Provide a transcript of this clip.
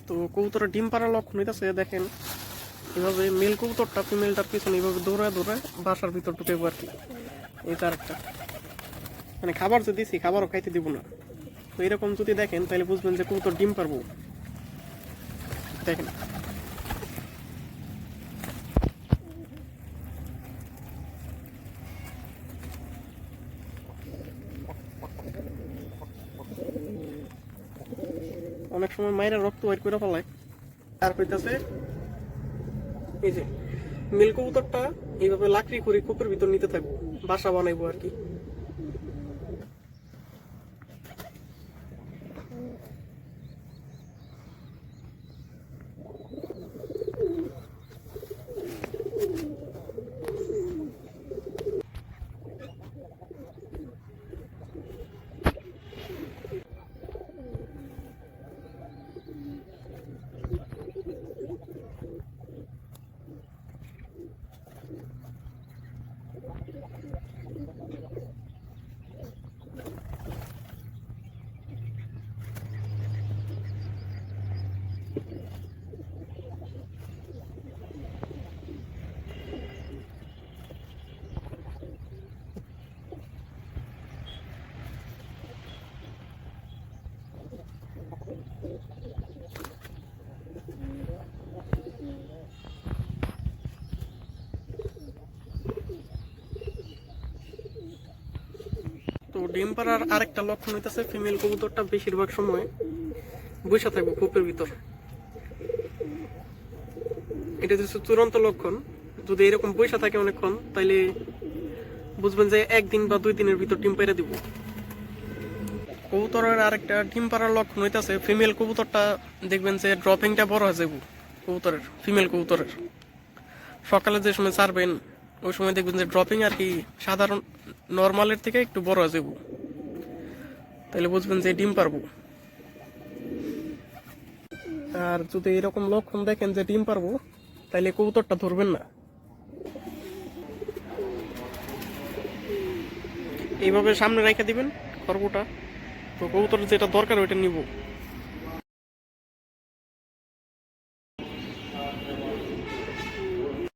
তো কবুতরের ডিম পাড়ার লক্ষণ হইতেছে দেখেন, এভাবে মেল কবুতরটা ফিমেলটার পিছনে এইভাবে দৌড়ায় দৌড়ায় বাসার ভিতর ঢুকে আর কি। এই তার একটা মানে খাবার যদি দিছি খাবারও খাইতে দিব না। তো এরকম যদি দেখেন তাহলে বুঝবেন যে কবুতর ডিম পারবো। দেখেন অনেক সময় মায়েরা রক্ত বাইর করে ফেলায়। আর হইতাছে এই যে মিল কবুতরটা এইভাবে লাকড়ি করে কূপের ভিতর নিতে থাকবো, বাসা বানাইবো আর কি। তো ডিম পাড়ার আরেকটা লক্ষণ হইতেছে ফিমেল কবুতরটা বেশিরভাগ সময় বসে থাকবে কূপের ভিতর। এটা হচ্ছে চূড়ান্ত লক্ষণ। যদি এরকম বসে থাকে অনেকক্ষণ তাইলে বুঝবেন যে একদিন বা 2 দিনের ভিতর ডিম পেড়ে দিব। কবুতরের আরেকটা ডিম পাড়ার লক্ষণ হইতেছে ফিমেল কবুতরটা দেখবেন যে ড্রপিংটা বড় হয়ে যাবো কবুতরের, ফিমেল কবুতরের। সকালে যে সময় ছাড়বেন ওই সময় দেখবেন যে ড্রপিং আর কি সাধারণ নর্মালের থেকে একটু বড় হয়ে যাবো, তাহলে বুঝবেন যে ডিম পারবো। আর যদি এরকম লক্ষণ দেখেন যে ডিম পারবো তাহলে কবুতরটা ধরবেন না। এইভাবে সামনে রেখে দিবেন খড়গুটা, তো কবুতর যেটা দরকার ওইটা নিব।